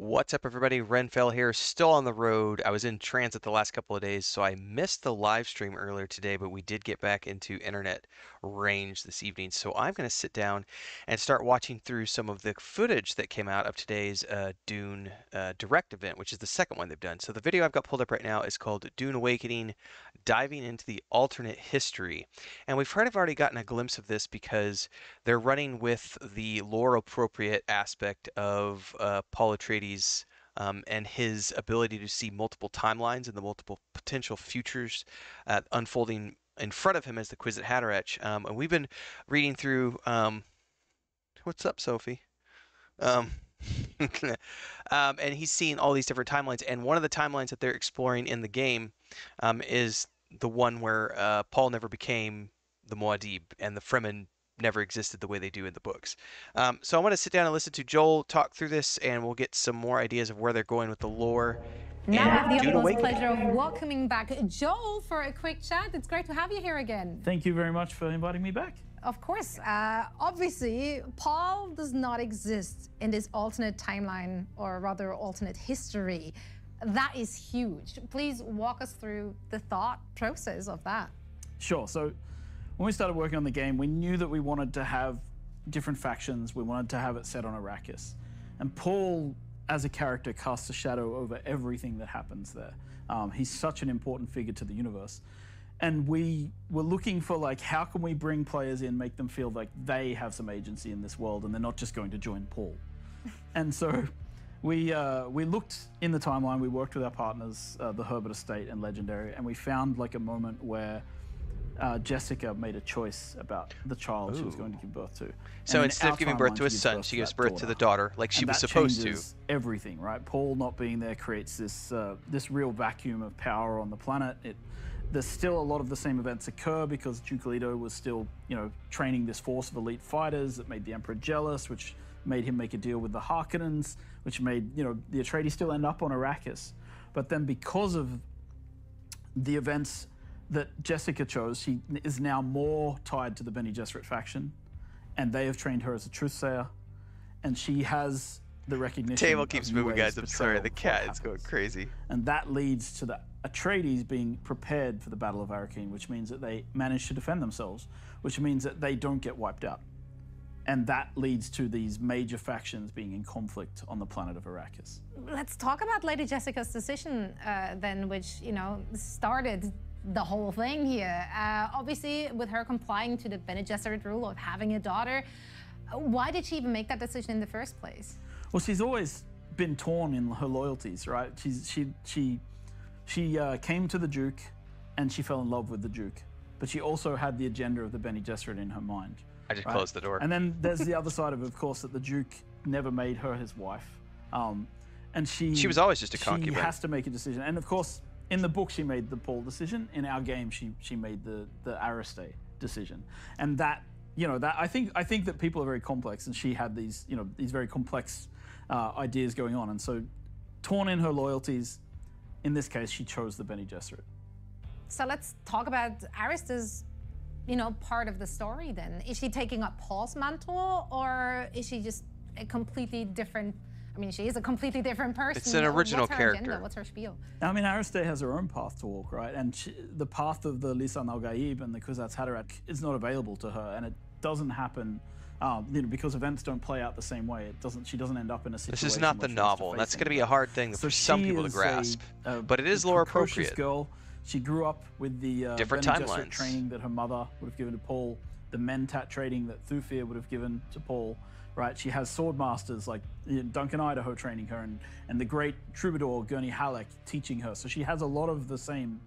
What's up, everybody? Renfail here, still on the road. I was in transit the last couple of days, so I missed the live stream earlier today, but we did get back into internet range this evening. So I'm going to sit down and start watching through some of the footage that came out of today's Dune Direct event, which is the second one they've done. So the video I've got pulled up right now is called Dune Awakening, Diving into the Alternate History. And we've kind of already gotten a glimpse of this because they're running with the lore appropriate aspect of Paul Atreides and his ability to see multiple timelines and the multiple potential futures unfolding in front of him as the Kwisatz Haderach. And we've been reading through. What's up, Sophie? Um, and he's seeing all these different timelines. And one of the timelines that they're exploring in the game is the one where Paul never became the Muad'Dib and the Fremen never existed the way they do in the books. So I want to sit down and listen to Joel talk through this, and we'll get some more ideas of where they're going with the lore. Now I have the Dune utmost Awakening. pleasure of welcoming back Joel for a quick chat. It's great to have you here again. Thank you very much for inviting me back. Of course. Obviously, Paul does not exist in this alternate timeline, or rather alternate history. That is huge. Please walk us through the thought process of that. Sure. So when we started working on the game, we knew that we wanted to have different factions. We wanted to have it set on Arrakis. And Paul, as a character, casts a shadow over everything that happens there. He's such an important figure to the universe. And we were looking for, like, how can we bring players in, make them feel like they have some agency in this world and they're not just going to join Paul. And so we looked in the timeline, we worked with our partners, the Herbert Estate and Legendary, and we found like a moment where Jessica made a choice about the child she was going to give birth to. So And in instead our of giving birth timeline, to a son, she gives birth to the daughter, like she and was that supposed to. changes everything, right? Paul not being there creates this this real vacuum of power on the planet. There's still a lot of the same events occur because Duke Leto was still, training this force of elite fighters that made the Emperor jealous, which made him make a deal with the Harkonnens, which made, the Atreides still end up on Arrakis. But then because of the events that Jessica chose, she is now more tied to the Bene Gesserit faction, and they have trained her as a truthsayer, and she has the recognition. Table keeps of moving, UA's guys. I'm sorry, the betrayal of cat what is going happens. crazy. And that leads to the Atreides being prepared for the Battle of Arrakeen, which means that they manage to defend themselves, which means that they don't get wiped out. And that leads to these major factions being in conflict on the planet of Arrakis. Let's talk about Lady Jessica's decision then, which, started the whole thing here. Obviously, with her complying to the Bene Gesserit rule of having a daughter, why did she even make that decision in the first place? Well, she's always been torn in her loyalties, right? She came to the Duke and she fell in love with the Duke, but she also had the agenda of the Bene Gesserit in her mind. I just right? closed the door. And then there's the other side of course, that the Duke never made her his wife. And she was always just a concubine. She has to make a decision. And of course, in the book, she made the Paul decision. In our game, she made the Aristay decision. And that, I think that people are very complex, and she had these, these very complex ideas going on. And so, torn in her loyalties, in this case, she chose the Bene Gesserit. So let's talk about Arista's, part of the story then. Is she taking up Paul's mantle, or is she just a completely different, she is a completely different person. It's an original What's her character. agenda? What's her spiel? Aristay has her own path to walk, right? And the path of the Lisan al-Gaib and the Kwisatz Haderach is not available to her, and it doesn't happen because events don't play out the same way. She doesn't end up in a situation. This is not the where she has to novel, and face that's going to be a anything. hard thing for some she people to is grasp. a But it is lore precocious appropriate. girl. She grew up with the Different Bene Gesserit timelines. training that her mother would have given to Paul, the Mentat training that Thufir would have given to Paul. Right, she has sword masters like Duncan Idaho training her, and the great troubadour Gurney Halleck teaching her. So she has a lot of the same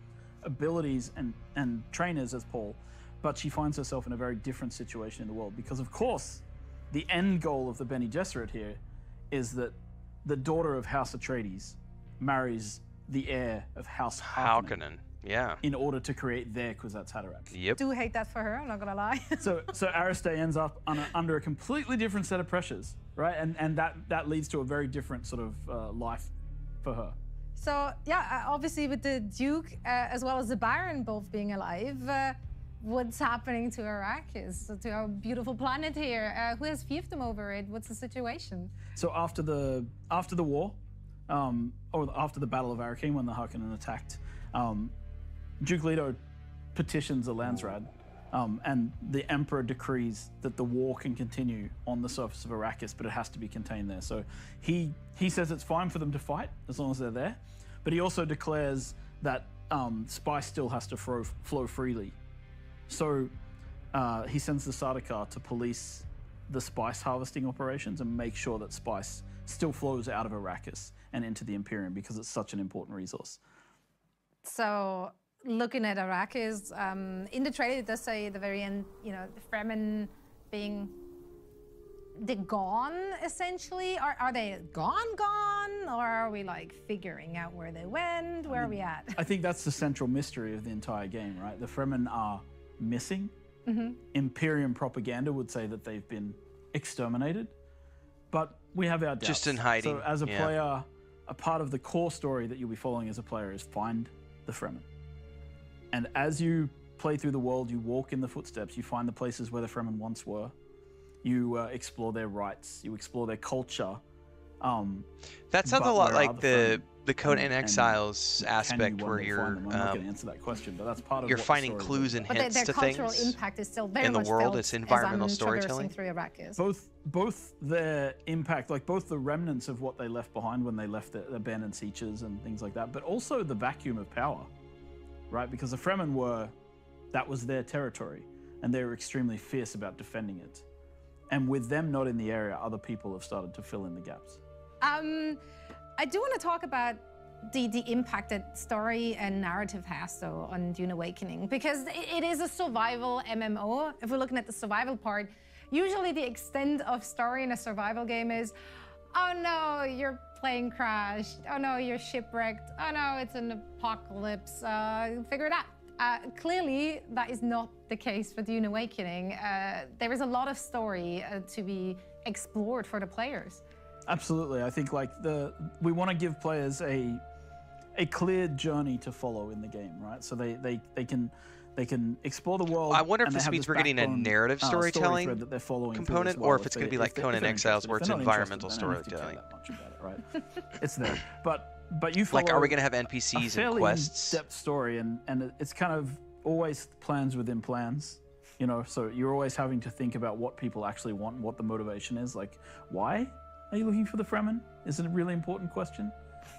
abilities and trainers as Paul, but she finds herself in a very different situation in the world because, of course, the end goal of the Bene Gesserit here is that the daughter of House Atreides marries the heir of House Harkonnen Yeah. in order to create their Kwisatz Haderach. Yep. Do hate that for her, I'm not gonna lie. So Aristay ends up under a completely different set of pressures, right? And that leads to a very different sort of life for her. So yeah, obviously with the Duke as well as the Baron both being alive, what's happening to Arrakis, to our beautiful planet here? Who has fiefdom over it? What's the situation? So after the war, or after the Battle of Arrakeen, when the Harkonnen attacked, Duke Leto petitions the Landsraad, and the Emperor decrees that the war can continue on the surface of Arrakis, but it has to be contained there. So he says it's fine for them to fight as long as they're there, but he also declares that spice still has to flow freely. So he sends the Sardaukar to police the spice harvesting operations and make sure that spice still flows out of Arrakis and into the Imperium, because it's such an important resource. So looking at Arrakis, in the trailer it does say at the very end, you know, the Fremen being, they're gone essentially. Are they gone, or are we like figuring out where they went? Where are we at? I think that's the central mystery of the entire game, right? The Fremen are missing. Imperium propaganda would say that they've been exterminated, but we have our doubts. Just in hiding. So as a player, a part of the core story that you'll be following as a player is find the Fremen. And as you play through the world, you walk in the footsteps, you find the places where the Fremen once were, you explore their rites, you explore their culture. That sounds a lot like the Conan Exiles aspect, where you're I'm not going to answer that question, but that's part of you're what the finding story clues is and about. But hints their to cultural things impact is still very in the much world. felt It's environmental as I'm storytelling. traversing through Arrakis. Both their impact, like both the remnants of what they left behind when they left the abandoned Seaches and things like that, but also the vacuum of power, right? Because the Fremen that was their territory, and they were extremely fierce about defending it. And with them not in the area, other people have started to fill in the gaps. I do want to talk about the impact that story and narrative has, though, on Dune Awakening, because it is a survival MMO. If we're looking at the survival part, usually the extent of story in a survival game is, oh no, your plane crashed. Oh no, you're shipwrecked. Oh no, it's an apocalypse. Figure it out. Clearly, that is not the case for Dune Awakening. There is a lot of story to be explored for the players. Absolutely. I think we want to give players a clear journey to follow in the game, right? So they can explore the world. I wonder if and they this have means we're getting a backbone, narrative story storytelling thread that they're following component, as well, or if it's going to be like Conan they're Exiles, interested. where If it's they're not environmental interested, they don't have to care storytelling. that much about it, right? It's there, but you follow Like, are we going to have a NPCs fairly and quests? in-depth story, and it's kind of always plans within plans. You know, so you're always having to think about what people actually want and what the motivation is. Like, why are you looking for the Fremen? Is it a really important question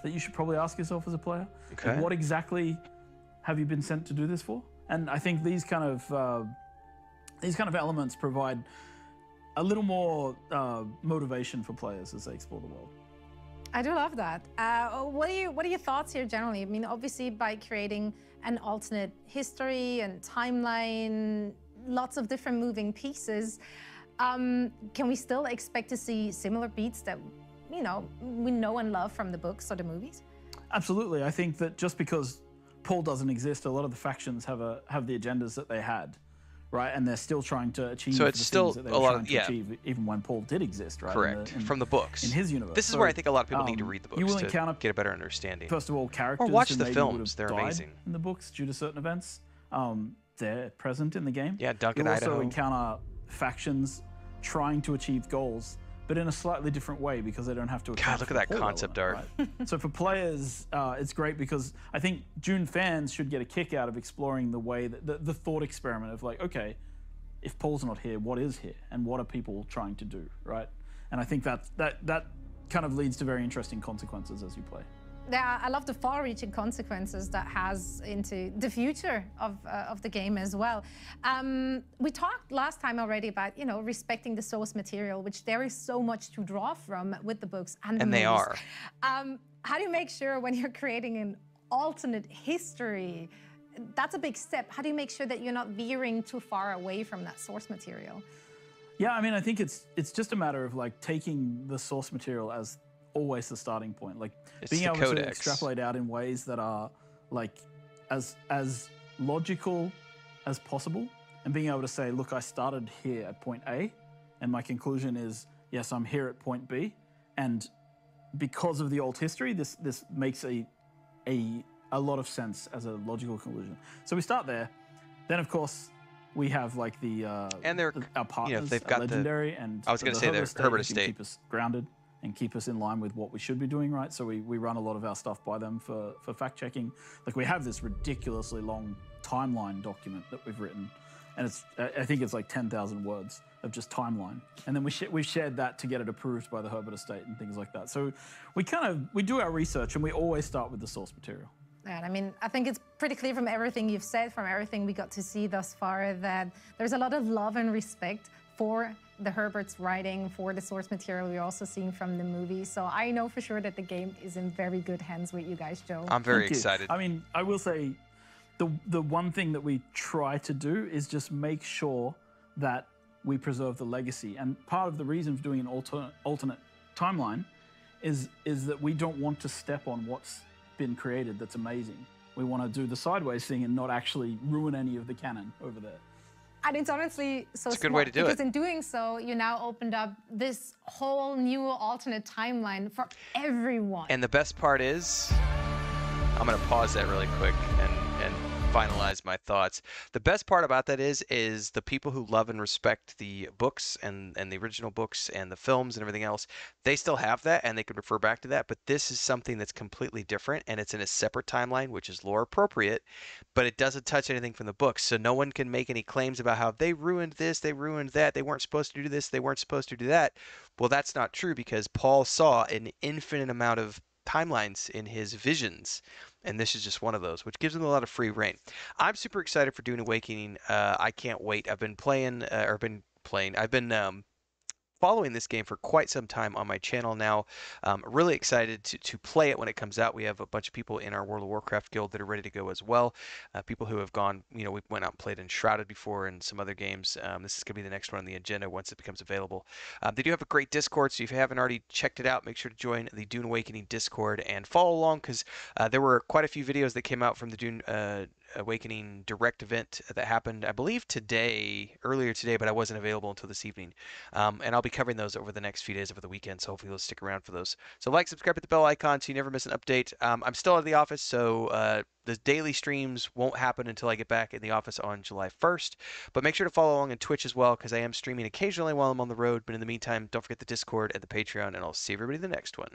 that you should probably ask yourself as a player. Okay. Like, what exactly have you been sent to do this for? And I think these kind of elements provide a little more motivation for players as they explore the world. I do love that. What are your thoughts here generally? I mean, obviously by creating an alternate history and timeline, lots of different moving pieces, can we still expect to see similar beats that, you know, we know and love from the books or the movies? Absolutely. I think that just because Paul doesn't exist, a lot of the factions have the agendas that they had, right? And they're still trying to achieve So it's the still things that they a were lot trying of- to yeah. achieve, even when Paul did exist, right? Correct. From the books. In his universe. This is So, where I think a lot of people need to read the books you will to encounter, get a better understanding. first of all, characters Or watch who the maybe films. would have They're died amazing. in the books due to certain events. They're present in the game. Yeah, Duncan, You'll also Idaho. encounter factions trying to achieve goals, but in a slightly different way because they don't have to account look for at that the Paul concept element, right? So for players, it's great because I think Dune fans should get a kick out of exploring the way that the thought experiment of like, okay, if Paul's not here, what is here, and what are people trying to do, right? And I think that kind of leads to very interesting consequences as you play. Yeah, I love the far-reaching consequences that has into the future of the game as well. We talked last time already about, you know, respecting the source material, which there is so much to draw from with the books and the And they movies. are. How do you make sure when you're creating an alternate history, that's a big step. How do you make sure that you're not veering too far away from that source material? Yeah, I mean, I think it's just a matter of like taking the source material as always the starting point, like It's being the able to codex. extrapolate out in ways that are like as logical as possible, and being able to say, look, I started here at point A, and my conclusion is yes, I'm here at point B, and because of the old history, this makes a lot of sense as a logical conclusion. So we start there, then of course we have like our partners, they've got legendary, and I was gonna the say the Herbert Herbert who can estate. keep us grounded and keep us in line with what we should be doing, right? So we run a lot of our stuff by them for fact checking. Like we have this ridiculously long timeline document that we've written, and I think it's like 10,000 words of just timeline. And then we've shared that to get it approved by the Herbert estate and things like that. So we do our research, and we always start with the source material. And I mean, I think it's pretty clear from everything you've said, from everything we got to see thus far, that there's a lot of love and respect for the Herbert's writing, for the source material we're also seeing from the movie. So I know for sure that the game is in very good hands with you guys, Joe. I'm very excited. I mean, I will say the one thing that we try to do is just make sure that we preserve the legacy. And part of the reason for doing an alternate timeline is that we don't want to step on what's been created that's amazing. We want to do the sideways thing and not actually ruin any of the canon over there. And it's honestly so It's a good way to do because it. in doing so, you now opened up this whole new alternate timeline for everyone. And the best part is, I'm going to pause that really quick and finalize my thoughts. The best part about that is the people who love and respect the books and the original books and the films and everything else, they still have that and they can refer back to that. But this is something that's completely different, and it's in a separate timeline, which is lore appropriate, but it doesn't touch anything from the books. So no one can make any claims about how they ruined this, they ruined that, they weren't supposed to do this, they weren't supposed to do that. Well, that's not true, because Paul saw an infinite amount of timelines in his visions, and this is just one of those, which gives him a lot of free reign. I'm super excited for Dune Awakening. I can't wait. I've been following this game for quite some time on my channel now. Really excited to play it when it comes out. We have a bunch of people in our World of Warcraft guild that are ready to go as well. People who have gone, we went out and played Enshrouded before and some other games. This is going to be the next one on the agenda once it becomes available. They do have a great Discord, so if you haven't already checked it out, make sure to join the Dune Awakening Discord and follow along, because there were quite a few videos that came out from the Dune Awakening Direct event that happened, I believe, earlier today, but I wasn't available until this evening. And I'll be covering those over the next few days over the weekend, so hopefully you'll stick around for those. So like, subscribe, hit the bell icon so you never miss an update. I'm still out of the office, so the daily streams won't happen until I get back in the office on July 1st. But make sure to follow along on Twitch as well, because I am streaming occasionally while I'm on the road. But in the meantime, don't forget the Discord and the Patreon, and I'll see everybody in the next one.